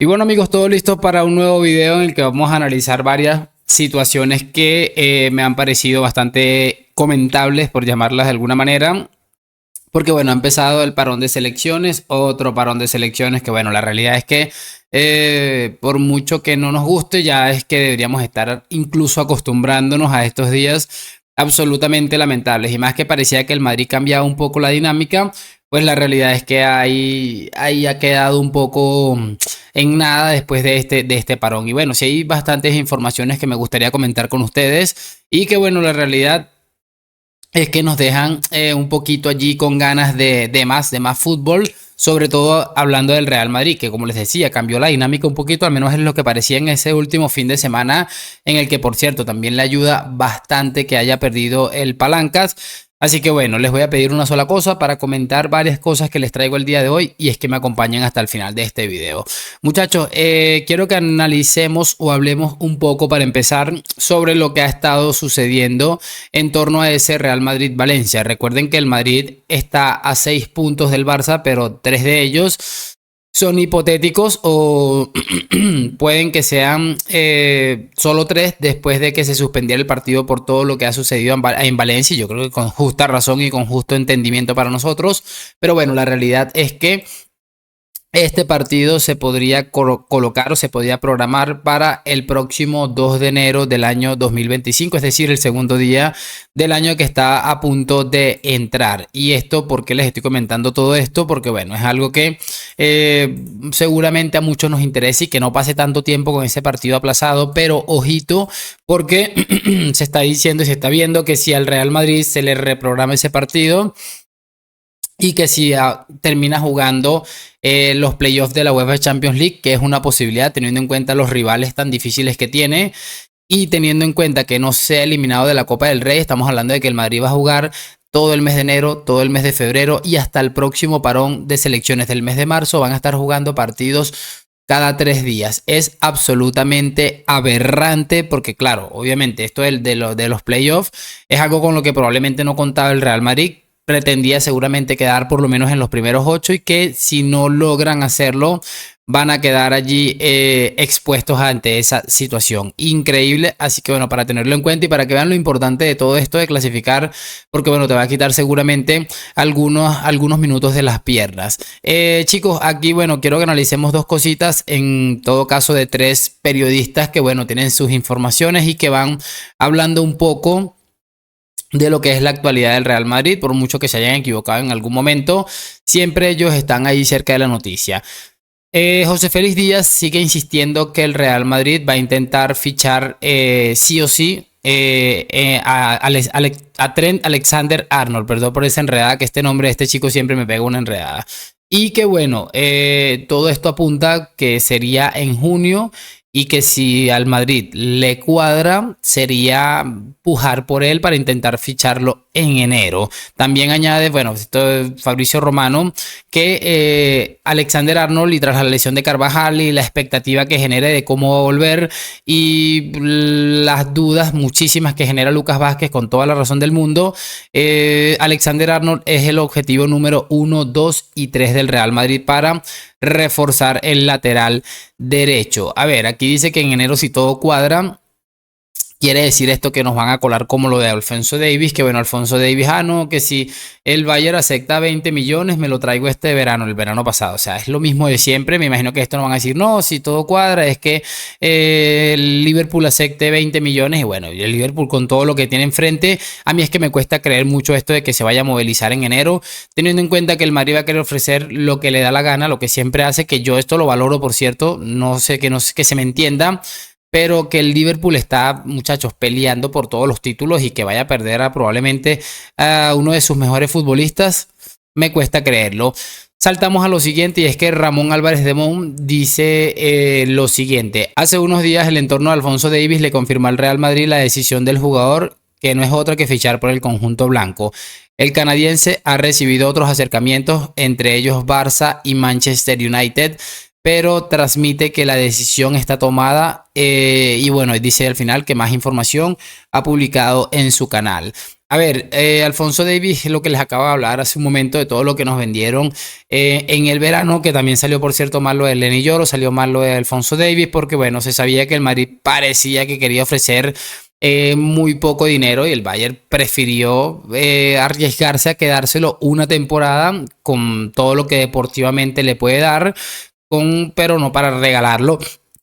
Y bueno amigos, todo listo para un nuevo video en el que vamos a analizar varias situaciones que me han parecido bastante comentables, por llamarlas de alguna manera. Porque bueno, ha empezado el parón de selecciones, otro parón de selecciones que bueno, la realidad es que por mucho que no nos guste, ya es que deberíamos estar incluso acostumbrándonos a estos días absolutamente lamentables. Y más que parecía que el Madrid cambiaba un poco la dinámica, pues la realidad es que ahí ha quedado un poco en nada después de este parón. Y bueno, sí hay bastantes informaciones que me gustaría comentar con ustedes y que bueno, la realidad es que nos dejan un poquito allí con ganas de más fútbol, sobre todo hablando del Real Madrid, que como les decía, cambió la dinámica un poquito, al menos es lo que parecía en ese último fin de semana, en el que por cierto también le ayuda bastante que haya perdido el Palancas. Así que bueno, les voy a pedir una sola cosa para comentar varias cosas que les traigo el día de hoy y es que me acompañen hasta el final de este video. Muchachos, quiero que analicemos o hablemos un poco para empezar sobre lo que ha estado sucediendo en torno a ese Real Madrid-Valencia. Recuerden que el Madrid está a 6 puntos del Barça, pero 3 de ellos son hipotéticos o pueden que sean solo 3 después de que se suspendiera el partido por todo lo que ha sucedido en Valencia. Yo creo que con justa razón y con justo entendimiento para nosotros. Pero bueno, la realidad es que este partido se podría colocar o se podría programar para el próximo 2 de enero del año 2025, es decir, el segundo día del año que está a punto de entrar. Y esto, ¿por qué les estoy comentando todo esto? Porque bueno, es algo que seguramente a muchos nos interesa y que no pase tanto tiempo con ese partido aplazado, pero ojito, porque se está diciendo y se está viendo que si al Real Madrid se le reprograma ese partido, y que si termina jugando los playoffs de la UEFA Champions League, que es una posibilidad teniendo en cuenta los rivales tan difíciles que tiene y teniendo en cuenta que no sea eliminado de la Copa del Rey, estamos hablando de que el Madrid va a jugar todo el mes de enero, todo el mes de febrero y hasta el próximo parón de selecciones del mes de marzo van a estar jugando partidos cada 3 días. Es absolutamente aberrante porque claro, obviamente esto de los playoffs es algo con lo que probablemente no contaba el Real Madrid. Pretendía seguramente quedar por lo menos en los primeros 8 y que si no logran hacerlo van a quedar allí expuestos ante esa situación increíble. Así que bueno, para tenerlo en cuenta y para que vean lo importante de todo esto de clasificar, porque bueno, te va a quitar seguramente algunos minutos de las piernas. Chicos, aquí bueno, quiero que analicemos dos cositas, en todo caso de 3 periodistas que bueno, tienen sus informaciones y que van hablando un poco de lo que es la actualidad del Real Madrid. Por mucho que se hayan equivocado en algún momento, siempre ellos están ahí cerca de la noticia. José Félix Díaz sigue insistiendo que el Real Madrid va a intentar fichar sí o sí a Trent Alexander-Arnold. Perdón por esa enredada, que este nombre de este chico siempre me pega una enredada. Y que bueno, todo esto apunta que sería en junio y que si al Madrid le cuadra sería pujar por él para intentar ficharlo en enero. También añade, bueno, esto es Fabrizio Romano, que Alexander Arnold, y tras la lesión de Carvajal y la expectativa que genere de cómo va a volver y las dudas muchísimas que genera Lucas Vázquez, con toda la razón del mundo, Alexander Arnold es el objetivo número 1, 2 y 3 del Real Madrid para reforzar el lateral derecho. A ver, aquí dice que en enero, si todo cuadra, quiere decir esto que nos van a colar como lo de Alphonso Davies, que bueno, Alphonso Davies, no, que si el Bayern acepta 20 millones, me lo traigo este verano, el verano pasado. O sea, es lo mismo de siempre. Me imagino que esto no van a decir, no, si todo cuadra, es que el Liverpool acepte 20 millones. Y bueno, y el Liverpool con todo lo que tiene enfrente, a mí es que me cuesta creer mucho esto de que se vaya a movilizar en enero, teniendo en cuenta que el Madrid va a querer ofrecer lo que le da la gana, lo que siempre hace, que yo esto lo valoro, por cierto, no sé que se me entienda, pero que el Liverpool está, muchachos, peleando por todos los títulos y que vaya a perder probablemente a uno de sus mejores futbolistas, me cuesta creerlo. Saltamos a lo siguiente y es que Ramón Álvarez de Mon dice lo siguiente: hace unos días el entorno de Alphonso Davies le confirmó al Real Madrid la decisión del jugador, que no es otra que fichar por el conjunto blanco. El canadiense ha recibido otros acercamientos, entre ellos Barça y Manchester United, pero transmite que la decisión está tomada y bueno, dice al final que más información ha publicado en su canal. A ver, Alfonso Davies es lo que les acabo de hablar hace un momento de todo lo que nos vendieron en el verano, que también salió, por cierto, mal lo de Lenny Yoro, salió mal lo de Alfonso Davies, porque bueno, se sabía que el Madrid parecía que quería ofrecer muy poco dinero y el Bayern prefirió arriesgarse a quedárselo una temporada con todo lo que deportivamente le puede dar, pero no para regalarlo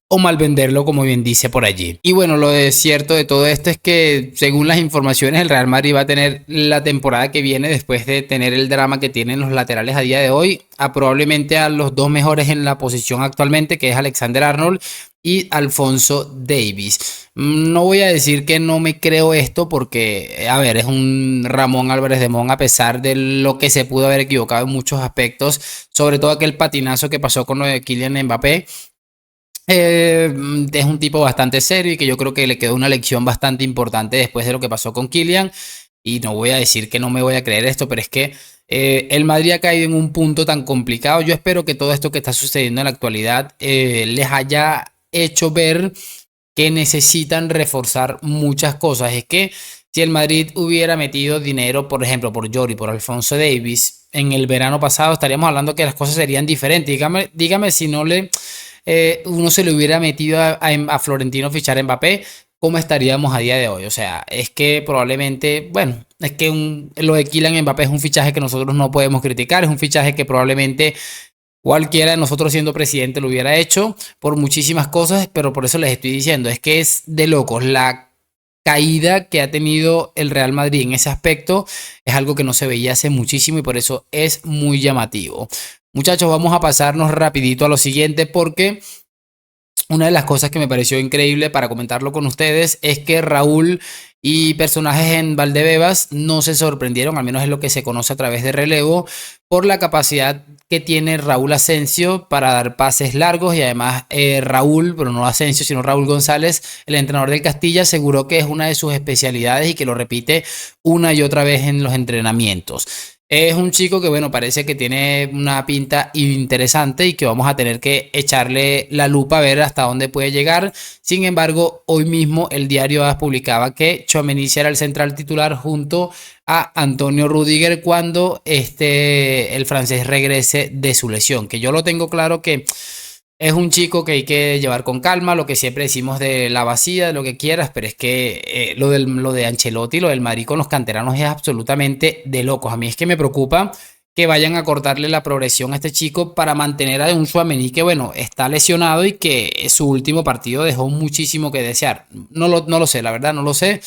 o mal venderlo, como bien dice por allí. Y bueno, lo de cierto de todo esto es que, según las informaciones, el Real Madrid va a tener la temporada que viene, después de tener el drama que tienen los laterales a día de hoy, a probablemente a los dos mejores en la posición actualmente, que es Alexander Arnold y Alfonso Davies. No voy a decir que no me creo esto porque, a ver, es un Ramón Álvarez de Mon, a pesar de lo que se pudo haber equivocado en muchos aspectos, sobre todo aquel patinazo que pasó con lo de Kylian Mbappé. Es un tipo bastante serio y que yo creo que le quedó una lección bastante importante después de lo que pasó con Kylian. Y no voy a decir que no me voy a creer esto, pero es que el Madrid ha caído en un punto tan complicado. Yo espero que todo esto que está sucediendo en la actualidad les haya hecho ver que necesitan reforzar muchas cosas. Es que si el Madrid hubiera metido dinero, por ejemplo, por Jordi, por Alfonso Davies, en el verano pasado, estaríamos hablando que las cosas serían diferentes. Dígame si no le uno se le hubiera metido a Florentino fichar a Mbappé, ¿cómo estaríamos a día de hoy? O sea, es que probablemente, bueno, es que lo de Kylian Mbappé es un fichaje que nosotros no podemos criticar, es un fichaje que probablemente cualquiera de nosotros siendo presidente lo hubiera hecho por muchísimas cosas, pero por eso les estoy diciendo, es que es de locos. La caída que ha tenido el Real Madrid en ese aspecto es algo que no se veía hace muchísimo y por eso es muy llamativo. Muchachos, vamos a pasarnos rapidito a lo siguiente porque una de las cosas que me pareció increíble para comentarlo con ustedes es que Raúl y personajes en Valdebebas no se sorprendieron, al menos es lo que se conoce a través de relevo, por la capacidad que tiene Raúl Asensio para dar pases largos y además Raúl, pero no Asensio, sino Raúl González, el entrenador del Castilla, aseguró que es una de sus especialidades y que lo repite una y otra vez en los entrenamientos. Es un chico que, bueno, parece que tiene una pinta interesante y que vamos a tener que echarle la lupa a ver hasta dónde puede llegar. Sin embargo, hoy mismo el diario AS publicaba que Tchouaméni será el central titular junto a Antonio Rudiger cuando el francés regrese de su lesión. Que yo lo tengo claro que es un chico que hay que llevar con calma, lo que siempre decimos de la vacía, de lo que quieras, pero es que lo de Ancelotti, lo del Madrid con los canteranos es absolutamente de locos. A mí es que me preocupa que vayan a cortarle la progresión a este chico para mantener a un Tchouaméni que, bueno, está lesionado y que su último partido dejó muchísimo que desear. No lo sé, la verdad, no lo sé.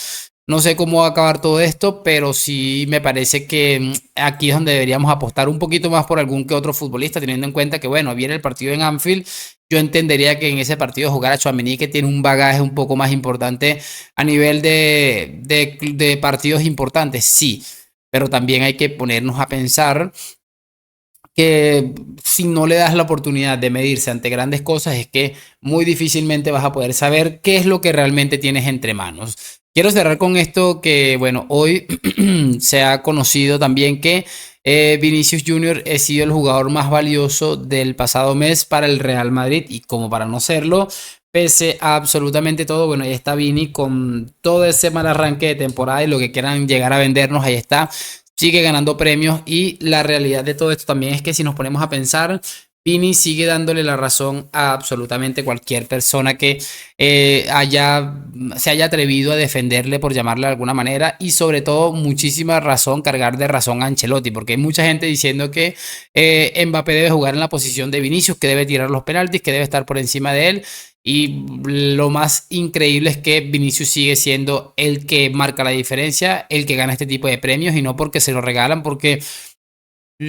No sé cómo va a acabar todo esto, pero sí me parece que aquí es donde deberíamos apostar un poquito más por algún que otro futbolista, teniendo en cuenta que, bueno, viene el partido en Anfield. Yo entendería que en ese partido jugar a Tchouaméni, que tiene un bagaje un poco más importante a nivel de partidos importantes, sí. Pero también hay que ponernos a pensar que si no le das la oportunidad de medirse ante grandes cosas, es que muy difícilmente vas a poder saber qué es lo que realmente tienes entre manos. Quiero cerrar con esto que, bueno, hoy se ha conocido también que Vinicius Junior ha sido el jugador más valioso del pasado mes para el Real Madrid y como para no serlo, pese a absolutamente todo, bueno, ahí está Vini con todo ese mal arranque de temporada y lo que quieran llegar a vendernos, ahí está, sigue ganando premios y la realidad de todo esto también es que si nos ponemos a pensar, Vini sigue dándole la razón a absolutamente cualquier persona que se haya atrevido a defenderle, por llamarle de alguna manera, y sobre todo muchísima razón, cargar de razón a Ancelotti, porque hay mucha gente diciendo que Mbappé debe jugar en la posición de Vinicius, que debe tirar los penaltis, que debe estar por encima de él. Y lo más increíble es que Vinicius sigue siendo el que marca la diferencia, el que gana este tipo de premios y no porque se lo regalan, porque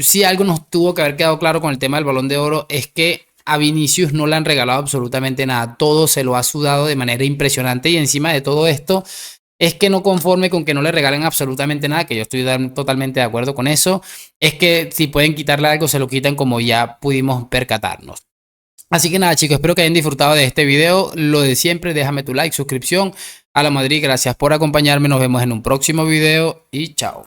si algo nos tuvo que haber quedado claro con el tema del Balón de Oro es que a Vinicius no le han regalado absolutamente nada, todo se lo ha sudado de manera impresionante y encima de todo esto es que no conforme con que no le regalen absolutamente nada, que yo estoy totalmente de acuerdo con eso, es que si pueden quitarle algo se lo quitan como ya pudimos percatarnos. Así que nada chicos, espero que hayan disfrutado de este video, lo de siempre, déjame tu like, suscripción a la Madrid, gracias por acompañarme, nos vemos en un próximo video y chao.